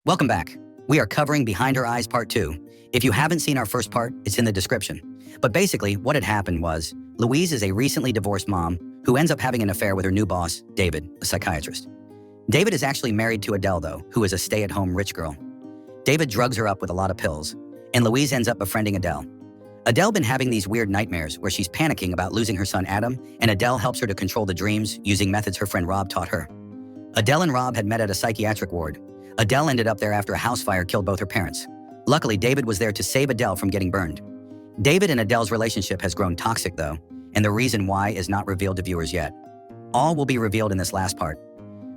Welcome back. We are covering Behind Her Eyes Part 2. If you haven't seen our first part, it's in the description. But basically, what had happened was, Louise is a recently divorced mom who ends up having an affair with her new boss, David, a psychiatrist. David is actually married to Adele, though, who is a stay-at-home rich girl. David drugs her up with a lot of pills, and Louise ends up befriending Adele. Adele been having these weird nightmares where she's panicking about losing her son Adam, and Adele helps her to control the dreams using methods her friend Rob taught her. Adele and Rob had met at a psychiatric ward. Adele ended up there after a house fire killed both her parents. Luckily, David was there to save Adele from getting burned. David and Adele's relationship has grown toxic, though, and the reason why is not revealed to viewers yet. All will be revealed in this last part.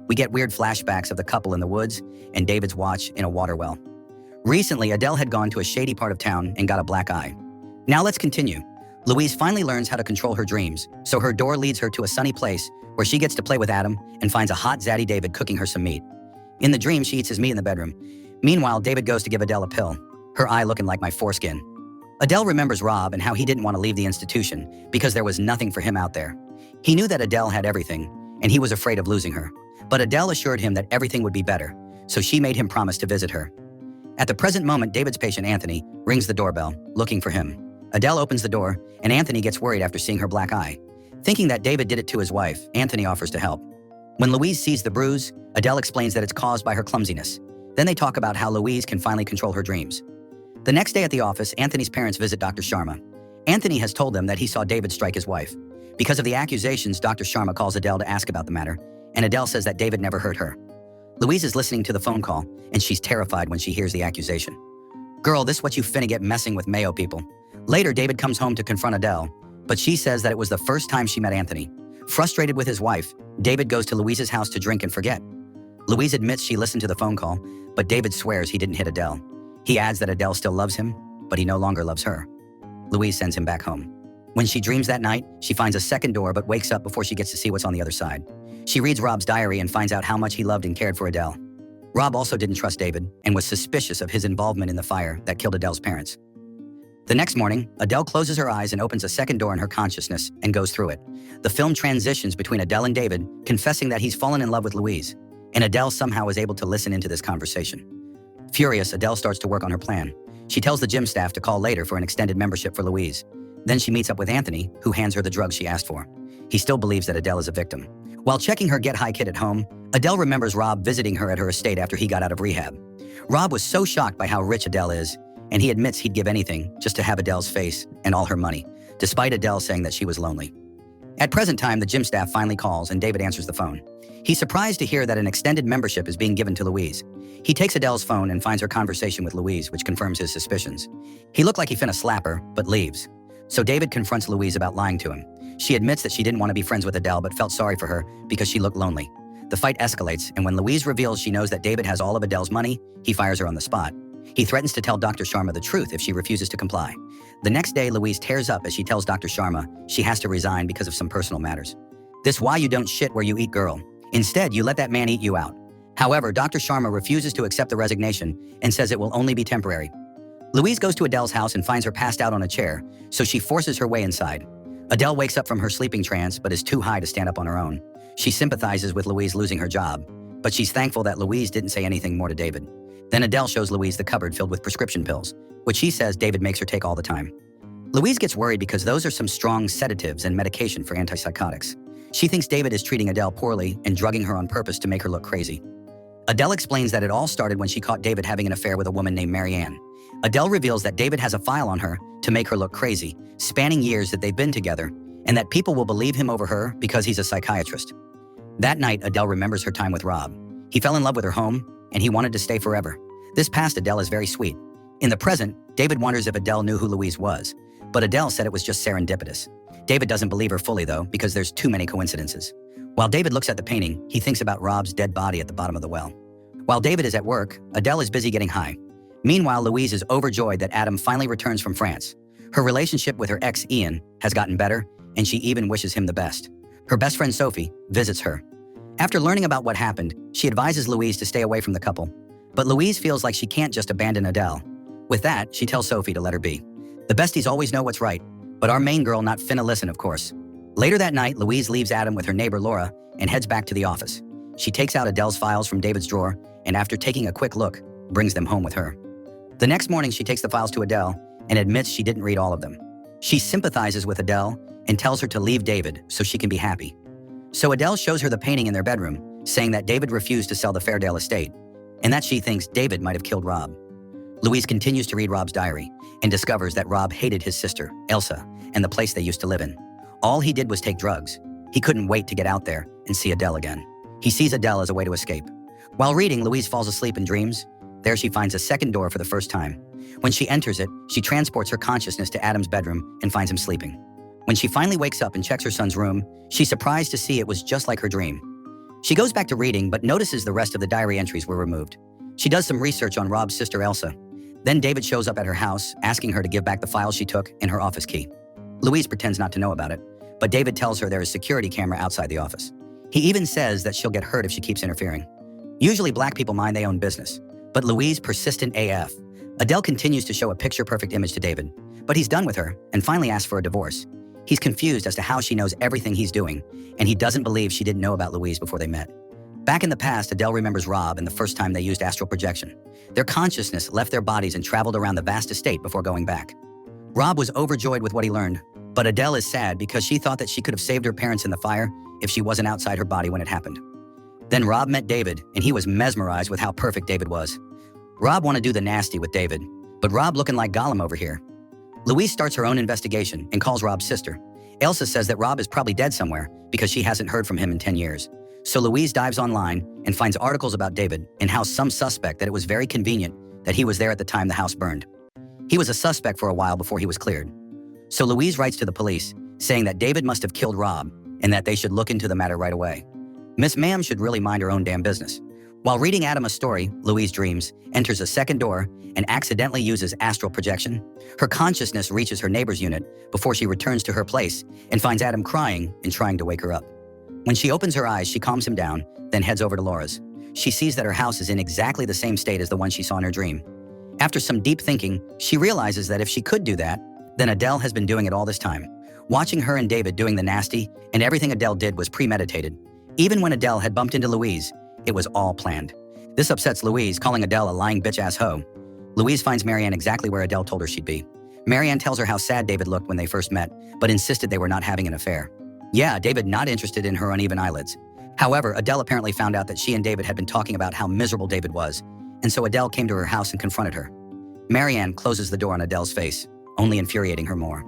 We get weird flashbacks of the couple in the woods and David's watch in a water well. Recently, Adele had gone to a shady part of town and got a black eye. Now let's continue. Louise finally learns how to control her dreams, so her door leads her to a sunny place where she gets to play with Adam and finds a hot zaddy David cooking her some meat. In the dream, she eats his meat in the bedroom. Meanwhile, David goes to give Adele a pill, her eye looking like my foreskin. Adele remembers Rob and how he didn't want to leave the institution because there was nothing for him out there. He knew that Adele had everything, and he was afraid of losing her. But Adele assured him that everything would be better, so she made him promise to visit her. At the present moment, David's patient, Anthony, rings the doorbell, looking for him. Adele opens the door, and Anthony gets worried after seeing her black eye. Thinking that David did it to his wife, Anthony offers to help. When Louise sees the bruise, Adele explains that it's caused by her clumsiness. Then they talk about how Louise can finally control her dreams. The next day at the office, Anthony's parents visit Dr. Sharma. Anthony has told them that he saw David strike his wife. Because of the accusations, Dr. Sharma calls Adele to ask about the matter, and Adele says that David never hurt her. Louise is listening to the phone call, and she's terrified when she hears the accusation. "Girl, this what you finna get messing with Mayo people." Later, David comes home to confront Adele, but she says that it was the first time she met Anthony. Frustrated with his wife, David goes to Louise's house to drink and forget. Louise admits she listened to the phone call, but David swears he didn't hit Adele. He adds that Adele still loves him, but he no longer loves her. Louise sends him back home. When she dreams that night, she finds a second door but wakes up before she gets to see what's on the other side. She reads Rob's diary and finds out how much he loved and cared for Adele. Rob also didn't trust David and was suspicious of his involvement in the fire that killed Adele's parents. The next morning, Adele closes her eyes and opens a second door in her consciousness and goes through it. The film transitions between Adele and David, confessing that he's fallen in love with Louise, and Adele somehow is able to listen into this conversation. Furious, Adele starts to work on her plan. She tells the gym staff to call later for an extended membership for Louise. Then she meets up with Anthony, who hands her the drugs she asked for. He still believes that Adele is a victim. While checking her Get High kit at home, Adele remembers Rob visiting her at her estate after he got out of rehab. Rob was so shocked by how rich Adele is, and he admits he'd give anything just to have Adele's face and all her money, despite Adele saying that she was lonely. At present time, the gym staff finally calls and David answers the phone. He's surprised to hear that an extended membership is being given to Louise. He takes Adele's phone and finds her conversation with Louise, which confirms his suspicions. He looked like he finna slap her, but leaves. So David confronts Louise about lying to him. She admits that she didn't want to be friends with Adele but felt sorry for her because she looked lonely. The fight escalates, and when Louise reveals she knows that David has all of Adele's money, he fires her on the spot. He threatens to tell Dr. Sharma the truth if she refuses to comply. The next day, Louise tears up as she tells Dr. Sharma she has to resign because of some personal matters. "This why you don't shit where you eat, girl. Instead, you let that man eat you out." However, Dr. Sharma refuses to accept the resignation and says it will only be temporary. Louise goes to Adele's house and finds her passed out on a chair, so she forces her way inside. Adele wakes up from her sleeping trance but is too high to stand up on her own. She sympathizes with Louise losing her job, but she's thankful that Louise didn't say anything more to David. Then Adele shows Louise the cupboard filled with prescription pills, which she says David makes her take all the time. Louise gets worried because those are some strong sedatives and medication for antipsychotics. She thinks David is treating Adele poorly and drugging her on purpose to make her look crazy. Adele explains that it all started when she caught David having an affair with a woman named Marianne. Adele reveals that David has a file on her to make her look crazy, spanning years that they've been together, and that people will believe him over her because he's a psychiatrist. That night, Adele remembers her time with Rob. He fell in love with her home, and he wanted to stay forever. This past Adele is very sweet. In the present, David wonders if Adele knew who Louise was, but Adele said it was just serendipitous. David doesn't believe her fully, though, because there's too many coincidences. While David looks at the painting, he thinks about Rob's dead body at the bottom of the well. While David is at work, Adele is busy getting high. Meanwhile, Louise is overjoyed that Adam finally returns from France. Her relationship with her ex, Ian, has gotten better, and she even wishes him the best. Her best friend, Sophie, visits her. After learning about what happened, she advises Louise to stay away from the couple. But Louise feels like she can't just abandon Adele. With that, she tells Sophie to let her be. The besties always know what's right, but our main girl not finna listen, of course. Later that night, Louise leaves Adam with her neighbor Laura and heads back to the office. She takes out Adele's files from David's drawer, and after taking a quick look, brings them home with her. The next morning, she takes the files to Adele and admits she didn't read all of them. She sympathizes with Adele and tells her to leave David so she can be happy. So Adele shows her the painting in their bedroom, saying that David refused to sell the Fairdale estate and that she thinks David might have killed Rob. Louise continues to read Rob's diary and discovers that Rob hated his sister, Elsa, and the place they used to live in. All he did was take drugs. He couldn't wait to get out there and see Adele again. He sees Adele as a way to escape. While reading, Louise falls asleep and dreams. There she finds a second door for the first time. When she enters it, she transports her consciousness to Adam's bedroom and finds him sleeping. When she finally wakes up and checks her son's room, she's surprised to see it was just like her dream. She goes back to reading, but notices the rest of the diary entries were removed. She does some research on Rob's sister Elsa. Then David shows up at her house, asking her to give back the files she took and her office key. Louise pretends not to know about it, but David tells her there is a security camera outside the office. He even says that she'll get hurt if she keeps interfering. Usually black people mind their own business, but Louise persistent AF. Adele continues to show a picture-perfect image to David, but he's done with her and finally asks for a divorce. He's confused as to how she knows everything he's doing, and he doesn't believe she didn't know about Louise before they met. Back in the past, Adele remembers Rob and the first time they used astral projection. Their consciousness left their bodies and traveled around the vast estate before going back. Rob was overjoyed with what he learned, but Adele is sad because she thought that she could have saved her parents in the fire if she wasn't outside her body when it happened. Then Rob met David, and he was mesmerized with how perfect David was. Rob wanted to do the nasty with David, but Rob looking like Gollum over here. Louise starts her own investigation and calls Rob's sister. Elsa says that Rob is probably dead somewhere because she hasn't heard from him in 10 years. So Louise dives online and finds articles about David and how some suspect that it was very convenient that he was there at the time the house burned. He was a suspect for a while before he was cleared. So Louise writes to the police, saying that David must have killed Rob and that they should look into the matter right away. Miss Ma'am should really mind her own damn business. While reading Adam a story, Louise dreams, enters a second door, and accidentally uses astral projection. Her consciousness reaches her neighbor's unit before she returns to her place and finds Adam crying and trying to wake her up. When she opens her eyes, she calms him down, then heads over to Laura's. She sees that her house is in exactly the same state as the one she saw in her dream. After some deep thinking, she realizes that if she could do that, then Adele has been doing it all this time. Watching her and David doing the nasty, and everything Adele did was premeditated. Even when Adele had bumped into Louise, it was all planned. This upsets Louise, calling Adele a lying bitch-ass hoe. Louise finds Marianne exactly where Adele told her she'd be. Marianne tells her how sad David looked when they first met, but insisted they were not having an affair. Yeah, David not interested in her uneven eyelids. However, Adele apparently found out that she and David had been talking about how miserable David was, and so Adele came to her house and confronted her. Marianne closes the door on Adele's face, only infuriating her more.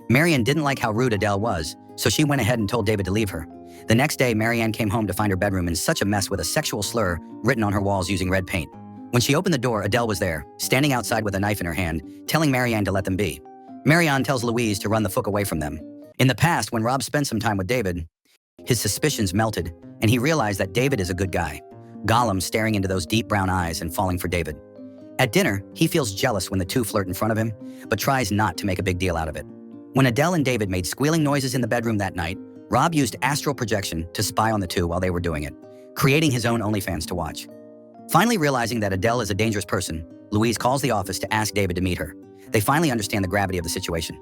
Marianne didn't like how rude Adele was, so she went ahead and told David to leave her. The next day, Marianne came home to find her bedroom in such a mess with a sexual slur written on her walls using red paint. When she opened the door, Adele was there, standing outside with a knife in her hand, telling Marianne to let them be. Marianne tells Louise to run the fuck away from them. In the past, when Rob spent some time with David, his suspicions melted, and he realized that David is a good guy. Gollum staring into those deep brown eyes and falling for David. At dinner, he feels jealous when the two flirt in front of him, but tries not to make a big deal out of it. When Adele and David made squealing noises in the bedroom that night, Rob used astral projection to spy on the two while they were doing it, creating his own OnlyFans to watch. Finally realizing that Adele is a dangerous person, Louise calls the office to ask David to meet her. They finally understand the gravity of the situation.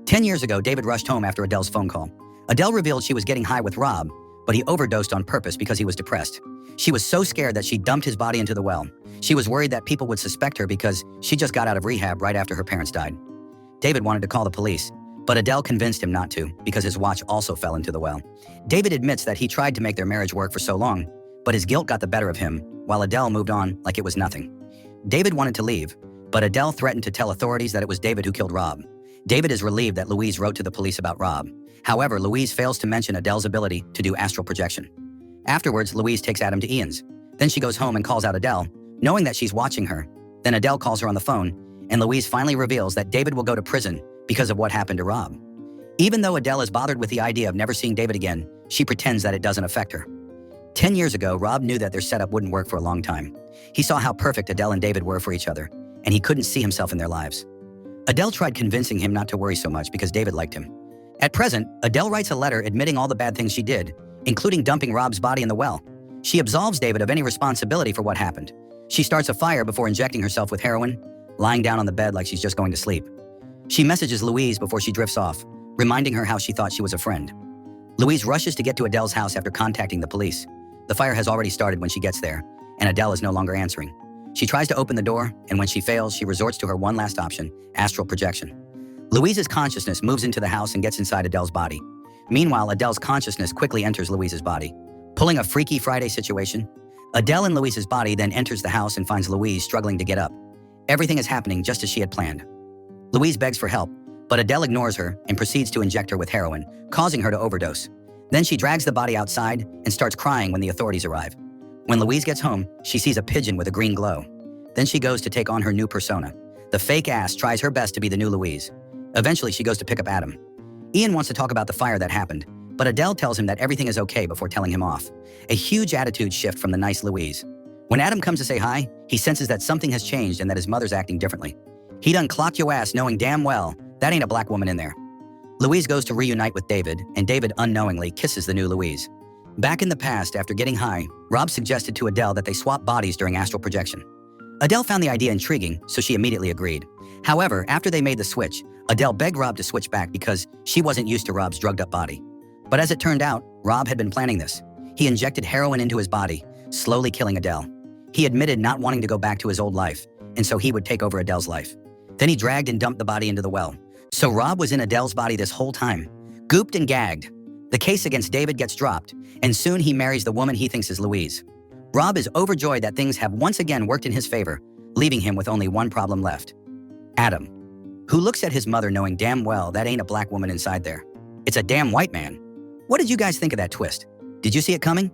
10 years ago, David rushed home after Adele's phone call. Adele revealed she was getting high with Rob, but he overdosed on purpose because he was depressed. She was so scared that she dumped his body into the well. She was worried that people would suspect her because she just got out of rehab right after her parents died. David wanted to call the police, but Adele convinced him not to because his watch also fell into the well. David admits that he tried to make their marriage work for so long, but his guilt got the better of him, while Adele moved on like it was nothing. David wanted to leave, but Adele threatened to tell authorities that it was David who killed Rob. David is relieved that Louise wrote to the police about Rob. However, Louise fails to mention Adele's ability to do astral projection. Afterwards, Louise takes Adam to Ian's. Then she goes home and calls out Adele, knowing that she's watching her. Then Adele calls her on the phone, and Louise finally reveals that David will go to prison because of what happened to Rob. Even though Adele is bothered with the idea of never seeing David again, she pretends that it doesn't affect her. 10 years ago, Rob knew that their setup wouldn't work for a long time. He saw how perfect Adele and David were for each other, and he couldn't see himself in their lives. Adele tried convincing him not to worry so much because David liked him. At present, Adele writes a letter admitting all the bad things she did, including dumping Rob's body in the well. She absolves David of any responsibility for what happened. She starts a fire before injecting herself with heroin, lying down on the bed like she's just going to sleep. She messages Louise before she drifts off, reminding her how she thought she was a friend. Louise rushes to get to Adele's house after contacting the police. The fire has already started when she gets there, and Adele is no longer answering. She tries to open the door, and when she fails, she resorts to her one last option, astral projection. Louise's consciousness moves into the house and gets inside Adele's body. Meanwhile, Adele's consciousness quickly enters Louise's body. Pulling a Freaky Friday situation, Adele in Louise's body then enters the house and finds Louise struggling to get up. Everything is happening just as she had planned. Louise begs for help, but Adele ignores her and proceeds to inject her with heroin, causing her to overdose. Then she drags the body outside and starts crying when the authorities arrive. When Louise gets home, she sees a pigeon with a green glow. Then she goes to take on her new persona. The fake ass tries her best to be the new Louise. Eventually, she goes to pick up Adam. Ian wants to talk about the fire that happened, but Adele tells him that everything is okay before telling him off. A huge attitude shift from the nice Louise. When Adam comes to say hi, he senses that something has changed and that his mother's acting differently. He done clocked your ass knowing damn well that ain't a black woman in there. Louise goes to reunite with David, and David unknowingly kisses the new Louise. Back in the past, after getting high, Rob suggested to Adele that they swap bodies during astral projection. Adele found the idea intriguing, so she immediately agreed. However, after they made the switch, Adele begged Rob to switch back because she wasn't used to Rob's drugged-up body. But as it turned out, Rob had been planning this. He injected heroin into his body, slowly killing Adele. He admitted not wanting to go back to his old life, and so he would take over Adele's life. Then he dragged and dumped the body into the well. So Rob was in Adele's body this whole time, gooped and gagged. The case against David gets dropped, and soon he marries the woman he thinks is Louise. Rob is overjoyed that things have once again worked in his favor, leaving him with only one problem left. Adam, who looks at his mother knowing damn well that ain't a black woman inside there. It's a damn white man. What did you guys think of that twist? Did you see it coming?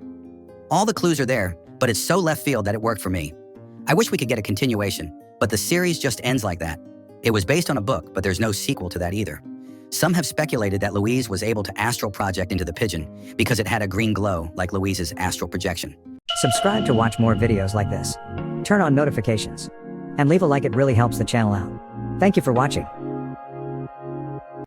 All the clues are there, but it's so left field that it worked for me. I wish we could get a continuation, but the series just ends like that. It was based on a book, but there's no sequel to that either. Some have speculated that Louise was able to astral project into the pigeon because it had a green glow like Louise's astral projection. Subscribe to watch more videos like this. Turn on notifications. And leave a like, it really helps the channel out. Thank you for watching.